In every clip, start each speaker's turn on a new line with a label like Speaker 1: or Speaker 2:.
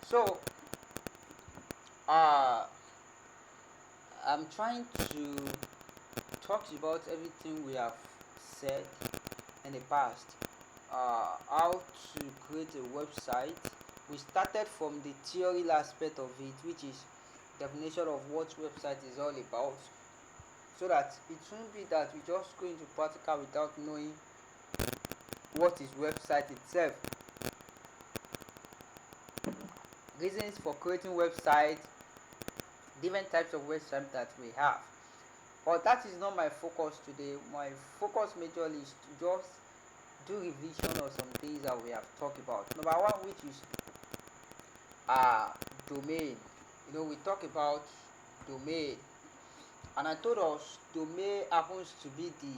Speaker 1: So uh I'm trying to talk about everything we have said in the past. How to create a website. We started from the theory aspect of it, which is definition of what website is all about, so that it won't be that we just go into practical without knowing what is website itself. Reasons for creating website, different types of website that we have. But that is not my focus today. My focus majorly is to just do revision of some things that we have talked about. Number one, which is uh domain. We talk about domain, and I told us domain happens to be the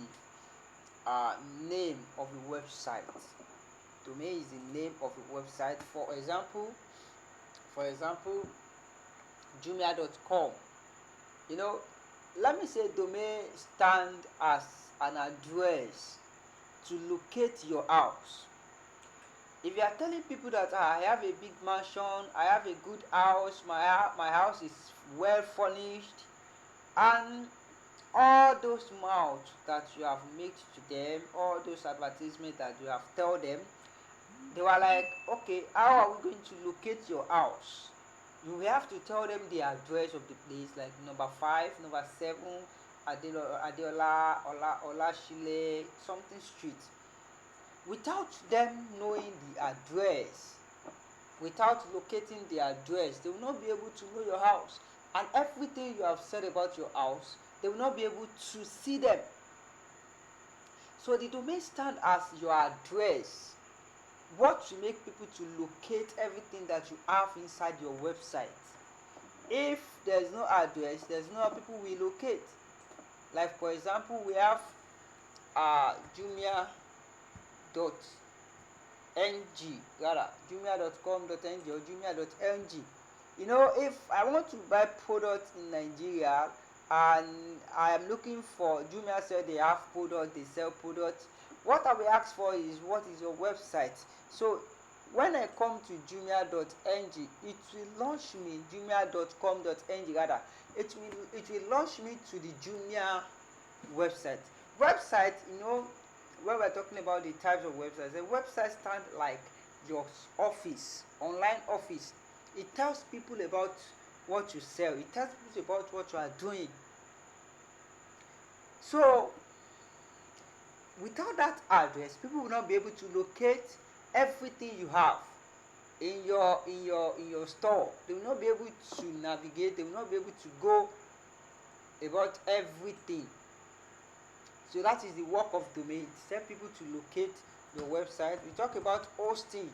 Speaker 1: name of the website. Domain is the name of the website. For example, jumia.com. you know let me say domain stand as an address to locate your house. If you are telling people that I have a big mansion, I have a good house, my house is well furnished, and all those mouths that you have made to them, all those advertisements that you have told them, they were like, okay, how are we going to locate your house? You will have to tell them the address of the place, like number 5, number 7, Adeola Shile, something street. Without them knowing the address, without locating the address, they will not be able to know your house. And everything you have said about your house, they will not be able to see them. So the domain stand as your address, what to make people to locate everything that you have inside your website. If there's no address, there's no how people will locate. Like for example, we have Jumia dot ng, rather jumia.com.ng or jumia.ng. If I want to buy products in Nigeria and I am looking for, Jumia said they have product, they sell products, what I will ask for is, what is your website? So when I come to jumia.ng, it will launch me, jumia.com.ng rather, it will launch me to the Jumia website. When we're talking about the types of websites, a website stands like your office, online office. It tells people about what you sell, it tells people about what you are doing. So without that address, people will not be able to locate everything you have in your store. They will not be able to navigate, they will not be able to go about everything. So that is the work of domain. Help people to locate your website. We talk about hosting,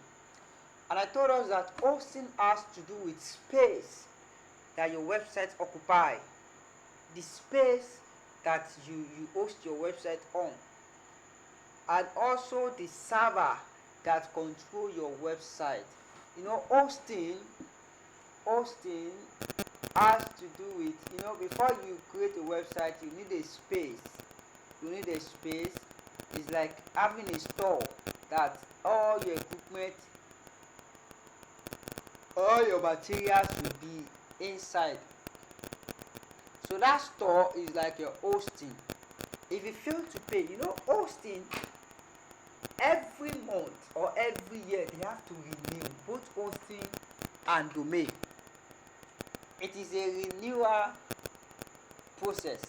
Speaker 1: and I told us that hosting has to do with space that your website occupy, the space that you host your website on, and also the server that control your website. Hosting has to do with, before you create a website, you need a space. It's like having a store that all your equipment, all your materials will be inside. So that store is like your hosting. If you fail to pay, hosting, every month or every year they have to renew both hosting and domain. It is a renewal process.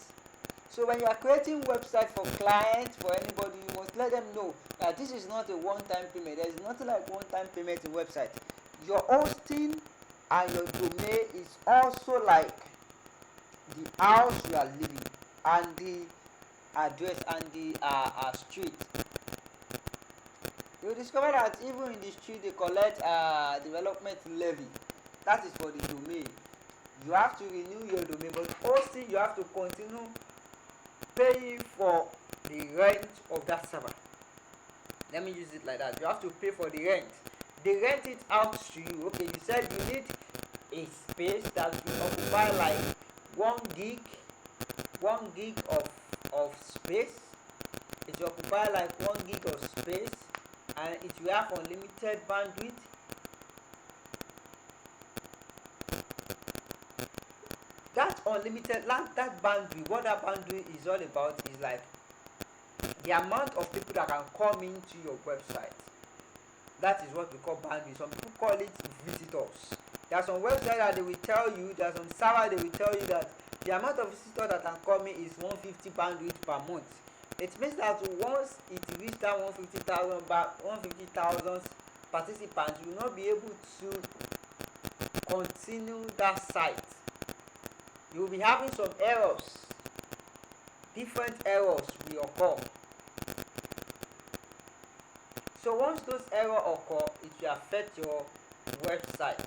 Speaker 1: So when you are creating website for clients, for anybody, you must let them know that this is not a one-time payment. There is nothing like one-time payment in website. Your hosting and your domain is also like the house you are living, and the address, and the street. You will discover that even in the street they collect development levy. That is for the domain. You have to renew your domain, but hosting, you have to continue paying for the rent of that server. Let me use it like that. You have to pay for the rent. They rent it out to you. Okay, you said you need a space that will occupy like 1 gig of space. It will occupy like 1 gig of space, and it will have unlimited bandwidth. unlimited that boundary, what that boundary is all about is like the amount of people that can come into your website. That is what we call boundary. Some people call it visitors. There are some websites that they will tell you, there are some server they will tell you that the amount of visitors that can come in is 150 bandwidth per month. It means that once it reaches that 150,000 participants, you will not be able to continue that site. You will be having some errors. Different errors will occur. So once those errors occur, it will affect your website.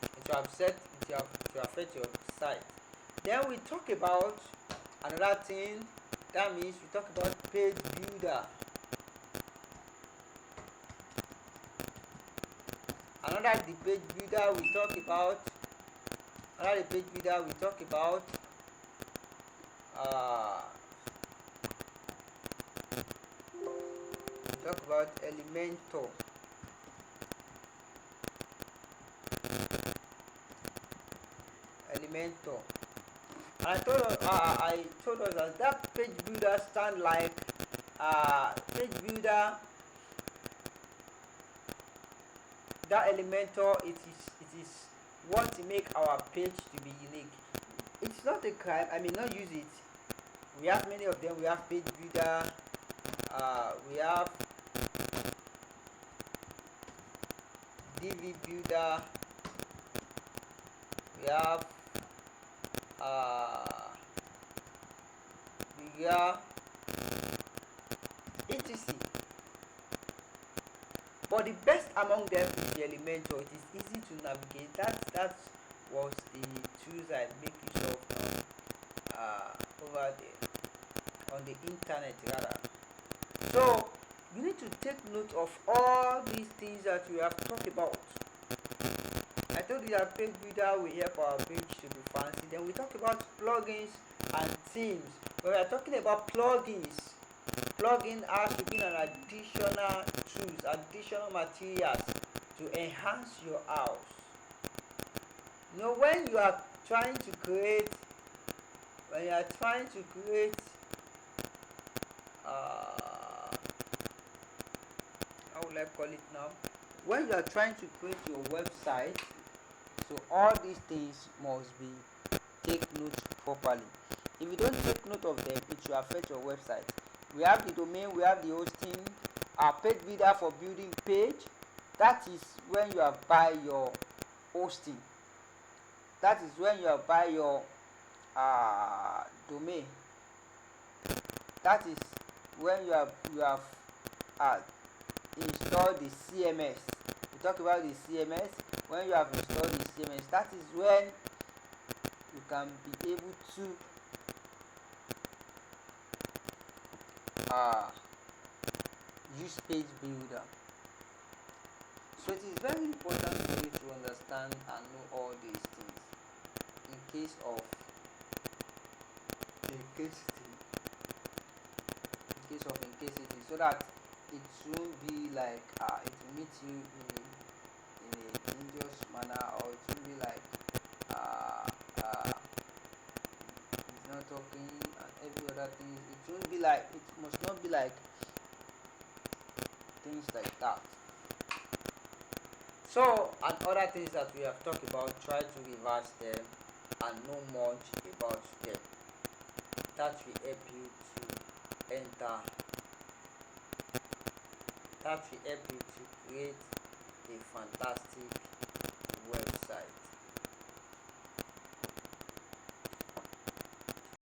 Speaker 1: It will affect your site. Then we talk about another thing. That means we talk about page builder. Another the page builder we talk about. Another the page builder we talk about. Talk about Elementor. And I told us that page builder stand like page builder. That Elementor, it is what to make our page to be unique. It's not a crime. I may not use it. We have many of them. We have page builder. We have DV builder. We have etc. But the best among them is the Elementor. It is easy to navigate. That was the tools I make use of over there on the internet rather. So you need to take note of all these things that we have talked about. I told you that page builder will help our page to be fancy. Then we talk about plugins and themes. When we are talking about plugin has to be an additional tools, additional materials to enhance your house. You know, when you are trying to create how will I call it now? When you are trying to create your website, so all these things must be take note properly. If you don't take note of them, it will affect your website. We have the domain, we have the hosting, our page builder for building page. That is when you have buy your hosting. That is when you have buy your domain. That is when you have installed the CMS. We talk about the CMS. When you have installed the CMS, that is when you can be able to use page builder. So it is very important for you to understand and know all these things in case of incasity, so that it won't be like it will meet you in a dangerous manner, or it will be like it's not talking and every other thing. It won't be like, it must not be like things like that. So, and other things that we have talked about, try to reverse them and know much about them. That will help you to enter. That will help you to create a fantastic